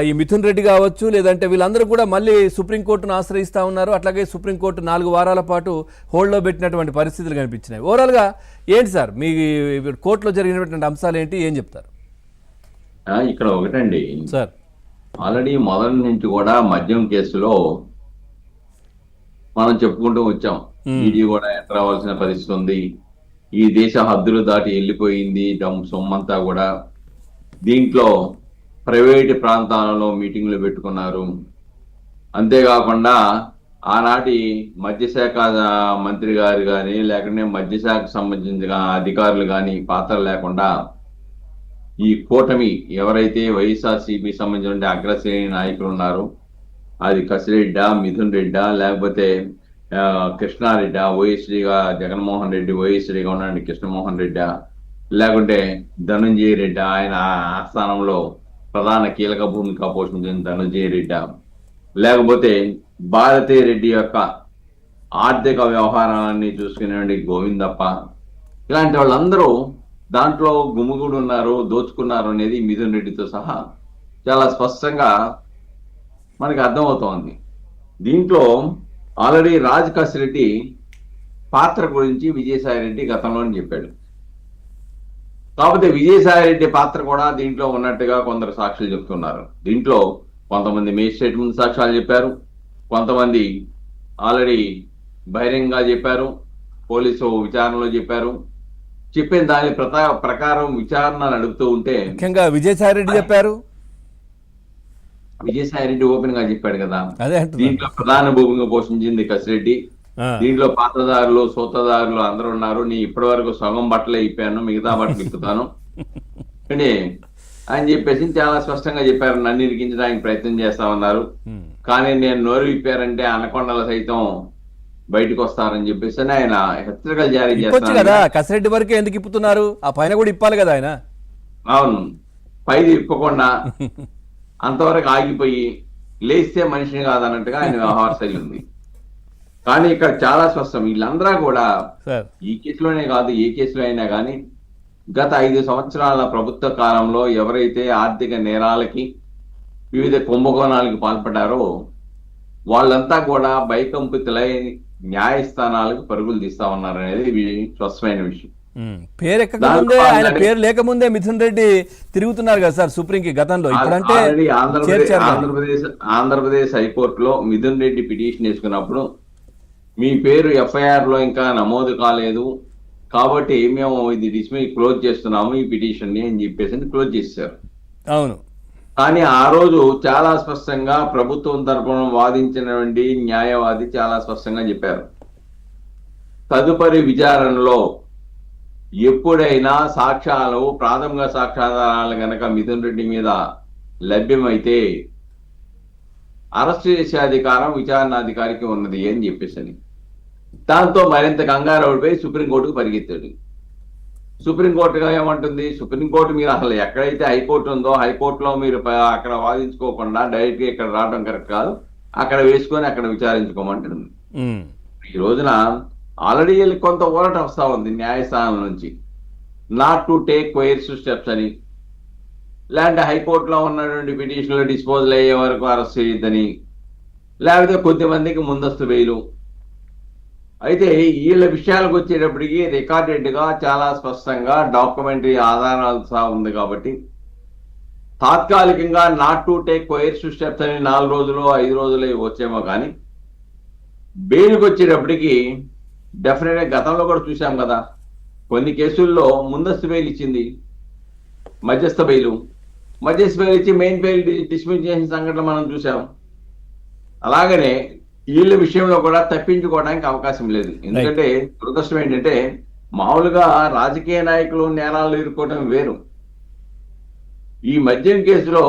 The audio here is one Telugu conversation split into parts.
ఈ మిథున్ రెడ్డి కావచ్చు, లేదంటే వీళ్ళందరూ కూడా మళ్ళీ సుప్రీంకోర్టును ఆశ్రయిస్తూ ఉన్నారు. అట్లాగే సుప్రీంకోర్టు 4 వారాల పాటు హోల్డ్లో పెట్టినటువంటి పరిస్థితులు కనిపించినాయి. ఓవరాల్గా ఏంటి సార్ మీ కోర్టులో జరిగినటువంటి అంశాలు ఏంటి, ఏం చెప్తారు? ఇక్కడ ఒకటండి సార్, ఆల్రెడీ మొదటి నుంచి కూడా మద్యం కేసులో మనం చెప్పుకుంటూ వచ్చాం. ఈడీ కూడా ఎంటర్ అవ్వాల్సిన పరిస్థితి ఉంది, ఈ దేశ హద్దులు దాటి వెళ్ళిపోయింది సొమ్మంతా కూడా. దీంట్లో ప్రైవేటు ప్రాంతాలలో మీటింగ్లు పెట్టుకున్నారు. అంతేకాకుండా ఆనాటి మద్యశాఖ మంత్రి గారు కానీ, లేకుంటే మద్యశాఖకు సంబంధించిన అధికారులు కానీ పాత్ర లేకుండా ఈ కూటమి ఎవరైతే వైఎస్ఆర్సీపీ సంబంధించిన అగ్రశ్రేణి నాయకులు ఉన్నారో, అది కసిరెడ్డా, మిథున్ రెడ్డా, లేకపోతే కృష్ణారెడ్డా, ఓఎస్డీగా జగన్మోహన్ రెడ్డి, ఓఎస్డీగా ఉన్నాడు కృష్ణమోహన్ రెడ్డా, లేకుంటే ధనంజయ రెడ్డి, ఆయన ఆస్థానంలో ప్రధాన కీలక భూమిక పోషించిన ధనంజయ రెడ్డి, లేకపోతే భారతీ రెడ్డి యొక్క ఆర్థిక వ్యవహారాన్ని చూసుకునే గోవిందప్ప, ఇలాంటి వాళ్ళందరూ దాంట్లో గుమిగూడు ఉన్నారు, దోచుకున్నారు అనేది మిథున్ రెడ్డితో సహా చాలా స్పష్టంగా మనకి అర్థమవుతోంది. దీంట్లో ఆల్రెడీ రాజ్ కసిరెడ్డి పాత్ర గురించి విజయసాయి రెడ్డి గతంలోనే చెప్పాడు. కాకపోతే విజయసాయిరెడ్డి పాత్ర కూడా దీంట్లో ఉన్నట్టుగా కొందరు సాక్షులు చెప్తున్నారు. దీంట్లో కొంతమంది మేజిస్ట్రేట్ ముందు సాక్ష్యాలు చెప్పారు, కొంతమంది ఆల్రెడీ బహిరంగంగా చెప్పారు, పోలీసు విచారణలో చెప్పారు. చెప్పిన దాని ప్రకారం విచారణ నడుపుతూ ఉంటే ముఖ్యంగా విజయసాయిరెడ్డి చెప్పారు. విజయసాయిరెడ్డి ఓపెన్ గా చెప్పాడు కదా, దీంట్లో ప్రధాన భూమిగా పోషించింది కసిరెడ్డి, దీంట్లో పాత్రదారులు సూత్రధారులు అందరూ ఉన్నారు, నీ ఇప్పటి వరకు సగం బట్టలే ఇప్పాను, మిగతా బట్టలు ఇప్పుతాను అంటే అని చెప్పేసి చాలా స్పష్టంగా చెప్పారు. నన్ను ఇరికించడానికి ప్రయత్నం చేస్తా ఉన్నారు, కానీ నేను నోరు ఇప్పారంటే అనకొండలు సైతం బయటకు వస్తారని చెప్పేసి ఆయన హెచ్చరికలు జారీ చేస్తారు కదా. కసిరెడ్డి వరకే ఎందుకు ఇప్పుతున్నారు, ఆ పైన కూడా ఇప్పాలి కదా ఆయన. అవును, పైది ఇప్పకుండా అంతవరకు ఆగిపోయి లేస్తే మనిషిని కాదన్నట్టుగా ఆయన వ్యవహార శైలి ఉంది. కానీ ఇక్కడ చాలా స్పష్టం, వీళ్ళందరూ కూడా ఈ కేసులోనే కాదు ఏ కేసులో అయినా కానీ గత 5 సంవత్సరాల ప్రభుత్వ కాలంలో ఎవరైతే ఆర్థిక నేరాలకి వివిధ కుంభకోణాలకు పాల్పడ్డారో వాళ్ళంతా కూడా భయకంపితులై న్యాయస్థానాలకు పరుగులు తీస్తా ఉన్నారు అనేది స్పష్టమైన విషయం. పేరెక్కకముందే, ఆయన పేరు లేకముందే మిథున్ రెడ్డి తిరుగుతున్నారు కదా సార్ సుప్రీంకి గతంలో. ఇప్పుడంటే ఆంధ్రప్రదేశ్ హైకోర్టులో మిథున్ రెడ్డి పిటిషన్ వేసుకున్నప్పుడు మీ పేరు ఎఫ్ఐఆర్ లో ఇంకా నమోదు కాలేదు కాబట్టి మేము ఇది క్లోజ్ చేస్తున్నాము ఈ పిటిషన్ ని అని చెప్పేసి క్లోజ్ చేశారు. అవును, కానీ ఆ రోజు చాలా స్పష్టంగా ప్రభుత్వం తరపున వాదించినటువంటి న్యాయవాది చాలా స్పష్టంగా చెప్పారు, తదుపరి విచారణలో ఎప్పుడైనా సాక్ష్యాలు ప్రాథమిక సాక్ష్యాధారాలు గనక మిథున్ రెడ్డి మీద లభ్యమైతే అరెస్ట్ చేసే అధికారం విచారణాధికారికి ఉన్నది అని చెప్పేసి దాంతో మరింత కంగారు పడిపోయి సుప్రీంకోర్టుకు పరిగెత్తాడు. సుప్రీంకోర్టుగా ఏమంటుంది, సుప్రీంకోర్టు మీరు అసలు ఎక్కడైతే హైకోర్టు ఉందో హైకోర్టులో మీరు అక్కడ వాదించుకోకుండా డైరెక్ట్ గా ఇక్కడ రావడం కరెక్ట్ కాదు, అక్కడ వేసుకొని అక్కడ విచారించుకోమంటుంది. ఈ రోజున ఆల్రెడీ కొంత ఊరట వస్తా ఉంది న్యాయస్థానం నుంచి, not to take coercive steps అని, లేదంటే హైకోర్టులో ఉన్నటువంటి పిటిషన్లు డిస్పోజల్ అయ్యే వరకు అరెస్ట్ చేయొద్దని, లేకపోతే కొద్దిమందికి ముందస్తు బెయిలు. అయితే వీళ్ళ విషయాలకు వచ్చేటప్పటికి రికార్డెడ్ గా చాలా స్పష్టంగా డాక్యుమెంటరీ ఆధారాలు సహా ఉంది కాబట్టి తాత్కాలికంగా not to take coercive steps అని 4 రోజులు 5 రోజులు వచ్చేమో కానీ బెయిల్కి వచ్చేటప్పటికి డెఫినెట్ గా గతంలో కూడా చూసాం కదా, కొన్ని కేసుల్లో ముందస్తు బెయిల్ ఇచ్చింది, మధ్యస్థ బెయిల్ ఇచ్చి మెయిన్ బెయిల్ డిస్మిస్ చేసిన సంఘటన మనం చూసాం. అలాగనే వీళ్ళ విషయంలో కూడా తప్పించుకోవడానికి అవకాశం లేదు. ఎందుకంటే దురదృష్టం ఏంటంటే మామూలుగా రాజకీయ నాయకులు నేరాలు ఎదుర్కోవడం వేరు, ఈ మద్యం కేసులో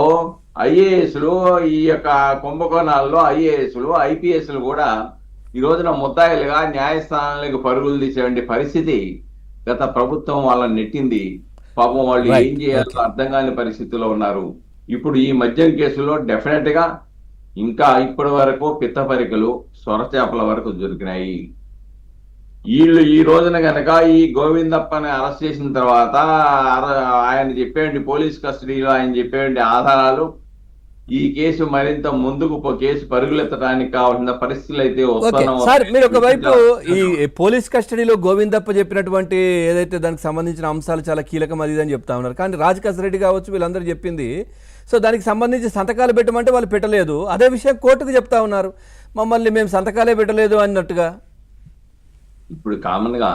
ఐఏఎస్లు, ఈ యొక్క కుంభకోణాల్లో ఐఏఎస్లు ఐపీఎస్లు కూడా ఈ రోజున ముద్దాయిలుగా న్యాయస్థానాలకు పరుగులు తీసేటువంటి పరిస్థితి గత ప్రభుత్వం వాళ్ళని నెట్టింది. పాపం వాళ్ళు ఏం చేయాలో అర్థం కాని పరిస్థితిలో ఉన్నారు. ఇప్పుడు ఈ మద్యం కేసులో డెఫినెట్ గా ఇంకా ఇప్పటి వరకు పిత్త పరికలు సొరచేపల వరకు దొరికినాయి. వీళ్ళు ఈ రోజున గనక ఈ గోవిందప్పని అరెస్ట్ చేసిన తర్వాత ఆయన చెప్పేయండి పోలీస్ కస్టడీలో ఆయన చెప్పేయండి ఆధారాలు ఈ కేసు మరింత ముందుకు కేసు పరుగులెత్తడానికి కావాల్సిన పరిస్థితులు అయితే ఓకే వస్తున్నాం. సార్, మీరు ఒకవైపు ఈ పోలీస్ కస్టడీలో గోవిందప్ప చెప్పినటువంటి ఏదైతే దానికి సంబంధించిన అంశాలు చాలా కీలకం అది అని చెప్తా ఉన్నారు, కానీ రాజకేశ్ రెడ్డి కావచ్చు వీళ్ళందరూ చెప్పింది సో దానికి సంబంధించి సంతకాలు పెట్టమంటే వాళ్ళు పెట్టలేదు, అదే విషయం కోర్టుకు చెప్తా ఉన్నారు మమ్మల్ని మేము సంతకాలే పెట్టలేదు అన్నట్టుగా. ఇప్పుడు కామన్ గా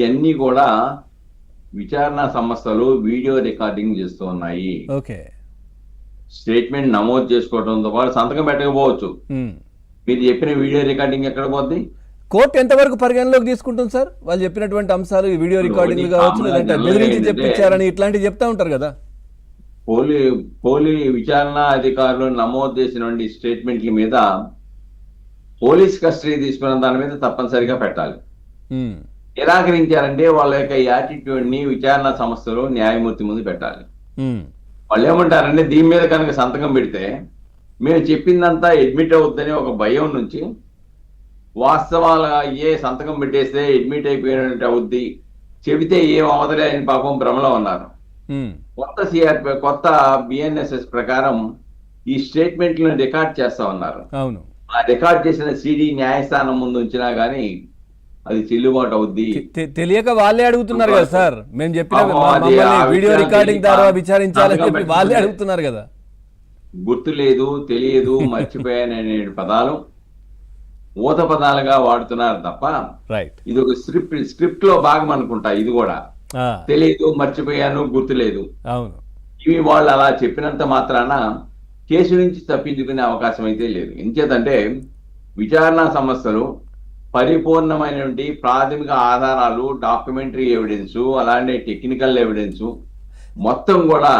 ఇవన్నీ కూడా విచారణ సంస్థలు వీడియో రికార్డింగ్ చేస్తూ ఉన్నాయి. ఓకే. స్టేట్మెంట్ నమోదు చేసుకోవడంతో పాటు సంతకం పెట్టకపోవచ్చు. మీరు చెప్పిన వీడియో రికార్డింగ్ ఎక్కడ పోద్ది? కోర్టు ఎంతవరకు పరిగణలోకి తీసుకుంటుంది సార్ వాళ్ళు చెప్పినటువంటి అంశాలు, ఈ వీడియో రికార్డింగ్లు కావచ్చు, లేదంటే బెదిరించి చెప్పించారని ఇట్లాంటివి చెప్తా ఉంటారు కదా. పోలీ విచారణ అధికారులు నమోదు చేసినటువంటి స్టేట్మెంట్ల మీద పోలీస్ కస్టడీ తీసుకున్న దాని మీద తప్పనిసరిగా పెట్టాలి. నిరాకరించారంటే వాళ్ళ యొక్క యాటిట్యూడ్ ని విచారణ సంస్థలు న్యాయమూర్తి ముందు పెట్టాలి. వాళ్ళు ఏమంటారంటే దీని మీద కనుక సంతకం పెడితే మేము చెప్పిందంతా అడ్మిట్ అవుతుందని ఒక భయం నుంచి వాస్తవాలుగా సంతకం పెట్టేస్తే అడ్మిట్ అయిపోయినట్టు అవుద్ది, చెబితే ఏం అవతలే అని పాపం భ్రమలో ఉన్నారు. కొత్త బిఎన్ఎస్ఎస్ ప్రకారం ఈ స్టేట్మెంట్లను రికార్డ్ చేస్తా ఉన్నారు. అవును, ఆ రికార్డ్ చేసిన సిడి న్యాయస్థానం ముందు ఉంచినా గానీ అది చెల్లుబాటు అవుద్ది. తెలియక వాళ్ళే అడుగుతున్నారు కదా సార్, మేము చెప్పిన వీడియో రికార్డింగ్ ద్వారా విచారించాలని చెప్పి వాళ్ళే అడుగుతున్నారు కదా. గుర్తు లేదు, తెలియదు, మర్చిపోయాననే పదాలు ఊత పదాలుగా వాడుతున్నారు తప్ప ఇది ఒక స్క్రిప్ట్ లో భాగం అనుకుంటా. ఇది కూడా తెలియదు, మర్చిపోయాను, గుర్తు లేదు, అవును, ఇవి వాళ్ళు అలా చెప్పినంత మాత్రాన కేసు నుంచి తప్పించుకునే అవకాశం అయితే లేదు. ఎంచేతంటే విచారణ సంస్థలు పరిపూర్ణమైనటువంటి ప్రాథమిక ఆధారాలు, డాక్యుమెంటరీ ఎవిడెన్స్, అలానే టెక్నికల్ ఎవిడెన్స్ మొత్తం కూడా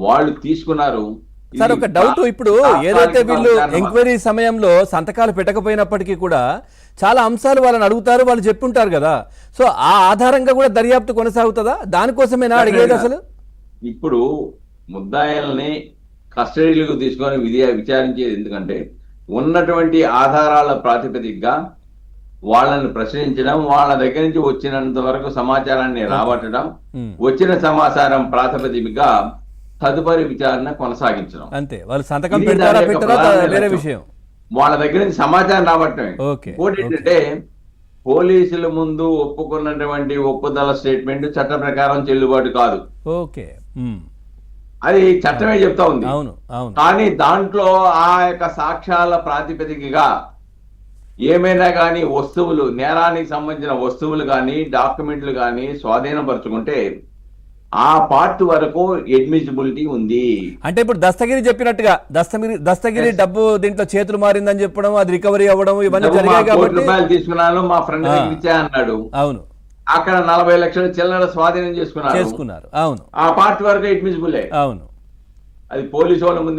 వాళ్ళు తీసుకున్నారు. సార్ ఒక డౌట్, ఇప్పుడు ఏదైతే వీళ్ళు ఎంక్వైరీ సమయంలో సంతకాలు పెట్టకపోయినప్పటికీ కూడా చాలా అంశాలు వాళ్ళని అడుగుతారు, వాళ్ళు చెప్పుంటారు కదా, సో ఆ ఆధారంగా కూడా దర్యాప్తు కొనసాగుతుందా? దానికోసమేనా అడిగేది అసలు? ఇప్పుడు ముద్దాయిల్ని కస్టడీలకు తీసుకొని విచారించేది ఎందుకంటే ఉన్నటువంటి ఆధారాల ప్రాతిపదికగా వాళ్ళని ప్రశ్నించడం, వాళ్ళ దగ్గర నుంచి వచ్చినంత వరకు సమాచారాన్ని రాబట్టడం, వచ్చిన సమాచారం ప్రాతిపదికగా తదుపరి విచారణ కొనసాగించడం. అంతే, వాళ్ళు సంతకం పెడతారా పెట్టారా వేరే విషయం, వాళ్ళ దగ్గర నుంచి సమాచారం రాబట్టమే. ఇంకోటి ఏంటంటే పోలీసుల ముందు ఒప్పుకున్నటువంటి ఒప్పుదల స్టేట్మెంట్ చట్ట ప్రకారం చెల్లుబాటు కాదు. ఓకే, అది చట్టమే చెప్తా ఉంది. అవును, అవును. కానీ దాంట్లో ఆ యొక్క సాక్ష్యాల ప్రాతిపదికగా ఏమైనా కానీ వస్తువులు, నేరానికి సంబంధించిన వస్తువులు కానీ డాక్యుమెంట్లు కానీ స్వాధీనపరుచుకుంటే ఆ పార్ట్ వరకు అడ్మిసిబిలిటీ ఉంది. అంటే ఇప్పుడు దస్తగిరి చెప్పినట్టుగా దస్తగిరి డబ్బు దీంట్లో చేతులు మారిందని చెప్పడం, అది రికవరీ అవ్వడం, ఇవన్నీ జరిగాయి కాబట్టి రూపాయలు తీసుకున్నాను మా ఫ్రెండ్ దగ్గర ఇచ్చా అన్నాడు. అవును, అక్కడ 40 లక్షల చిల్లర స్వాధీనం చేసుకున్నారు. అవును, ఆ పార్ట్ వరకు అడ్మిసిబుల్. అవును, అది పోలీసు వాళ్ళ ముందు